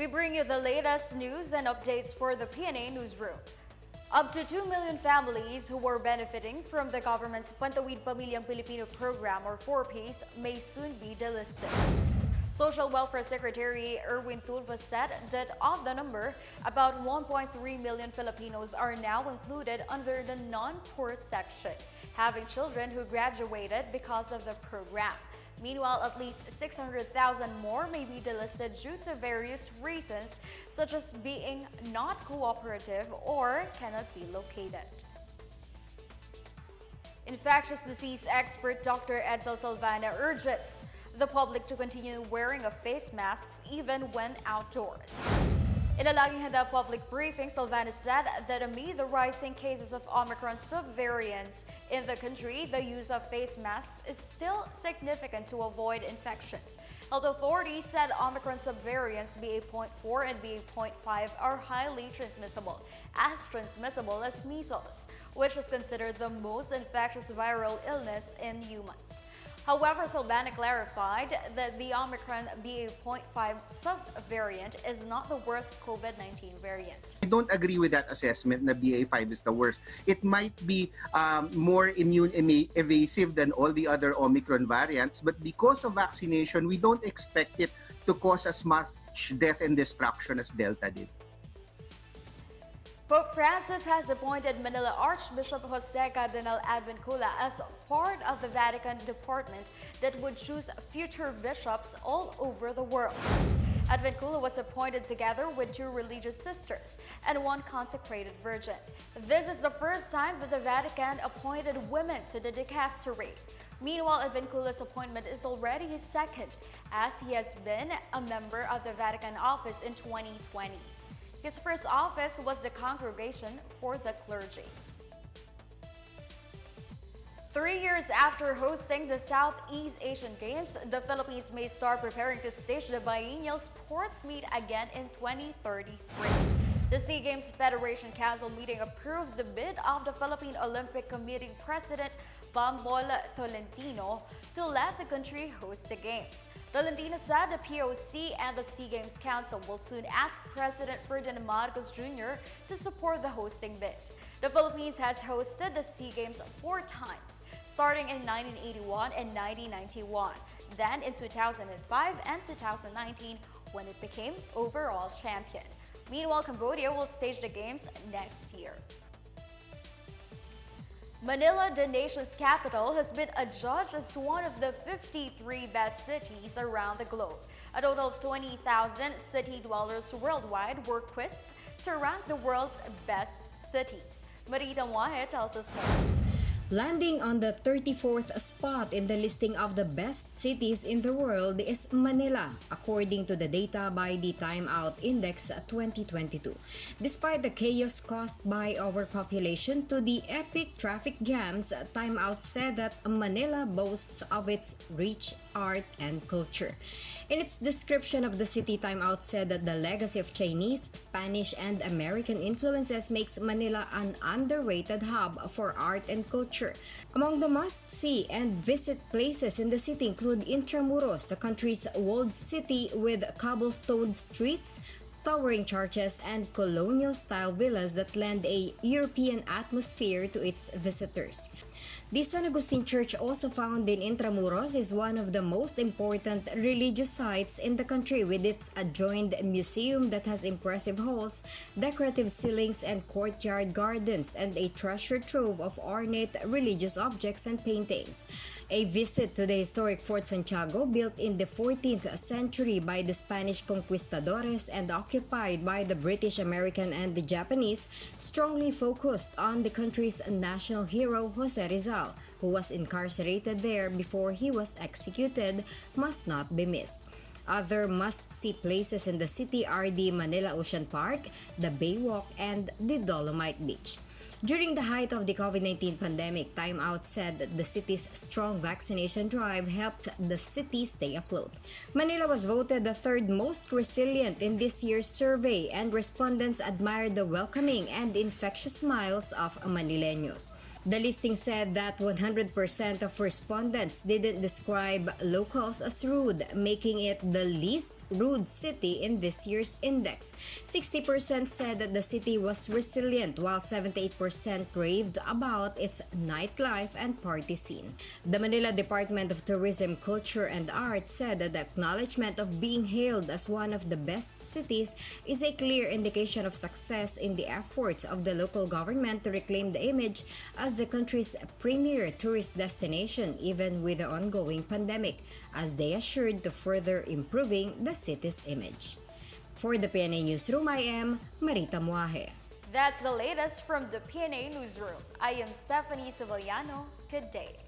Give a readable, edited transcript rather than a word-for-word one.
We bring you the latest news and updates for the Pna Newsroom. Up to 2 million families who were benefiting from the government's Pantawid Pamilyang Pilipino program or 4Ps may soon be delisted. Social Welfare Secretary Erwin Tulfo said that of the number, about 1.3 million Filipinos are now included under the non-poor section, having children who graduated because of the program. Meanwhile, at least 600,000 more may be delisted due to various reasons, such as being not cooperative or cannot be located. Infectious disease expert Dr. Salvaña urges the public to continue wearing of face masks even when outdoors. In a Laging Handa public briefing, Salvaña said that amid the rising cases of Omicron subvariants in the country, the use of face masks is still significant to avoid infections. Health authorities said Omicron subvariants BA.4 and BA.5 are highly transmissible as measles, which is considered the most infectious viral illness in humans. However, Salvaña clarified that the Omicron BA.5 subvariant is not the worst COVID-19 variant. I don't agree with that assessment that BA.5 is the worst. It might be more immune evasive than all the other Omicron variants, but because of vaccination, we don't expect it to cause as much death and destruction as Delta did. Pope Francis has appointed Manila Archbishop Jose Cardinal Advincula as part of the Vatican department that would choose future bishops all over the world. Advincula was appointed together with 2 religious sisters and 1 consecrated virgin. This is the first time that the Vatican appointed women to the dicastery. Meanwhile, Advincula's appointment is already his second, as he has been a member of the Vatican office in 2020. His first office was the Congregation for the Clergy. 3 years after hosting the Southeast Asian Games, the Philippines may start preparing to stage the biennial sports meet again in 2033. The SEA Games Federation Council meeting approved the bid of the Philippine Olympic Committee President Bambol Tolentino to let the country host the Games. Tolentino said the POC and the SEA Games Council will soon ask President Ferdinand Marcos Jr. to support the hosting bid. The Philippines has hosted the SEA Games 4 times, starting in 1981 and 1991, then in 2005 and 2019 when it became overall champion. Meanwhile, Cambodia will stage the Games next year. Manila, the nation's capital, has been adjudged as one of the 53 best cities around the globe. A total of 20,000 city dwellers worldwide were quizzed to rank the world's best cities. Marita Muahe tells us more. Landing on the 34th spot in the listing of the best cities in the world is Manila, according to the data by the Time Out Index 2022. Despite the chaos caused by overpopulation to the epic traffic jams, Time Out said that Manila boasts of its rich art and culture. In its description of the city, Time Out said that the legacy of Chinese, Spanish, and American influences makes Manila an underrated hub for art and culture. Among the must-see and visit places in the city include Intramuros, the country's walled city with cobblestone streets, towering churches, and colonial-style villas that lend a European atmosphere to its visitors. The San Agustin Church, also found in Intramuros, is one of the most important religious sites in the country, with its adjoined museum that has impressive halls, decorative ceilings, and courtyard gardens, and a treasure trove of ornate religious objects and paintings. A visit to the historic Fort Santiago, built in the 14th century by the Spanish conquistadores and occupied by the British, American, and the Japanese, strongly focused on the country's national hero Jose Rizal, who was incarcerated there before he was executed, must not be missed. Other must-see places in the city are the Manila Ocean Park, the Baywalk, and the Dolomite Beach. During the height of the COVID-19 pandemic, Time Out said that the city's strong vaccination drive helped the city stay afloat. Manila was voted the 3rd most resilient in this year's survey, and respondents admired the welcoming and infectious smiles of Manileños. The listing said that 100% of respondents didn't describe locals as rude, making it the least rude city in this year's index. 60% said that the city was resilient, while 78% raved about its nightlife and party scene. The Manila Department of Tourism, Culture and Arts said that the acknowledgement of being hailed as one of the best cities is a clear indication of success in the efforts of the local government to reclaim the image as the country's premier tourist destination, even with the ongoing pandemic, as they assured to further improving the city's image. For the Pna Newsroom, I am Marita Muaje. That's the latest from the Pna Newsroom. I am Stephanie Savaliano. Good day.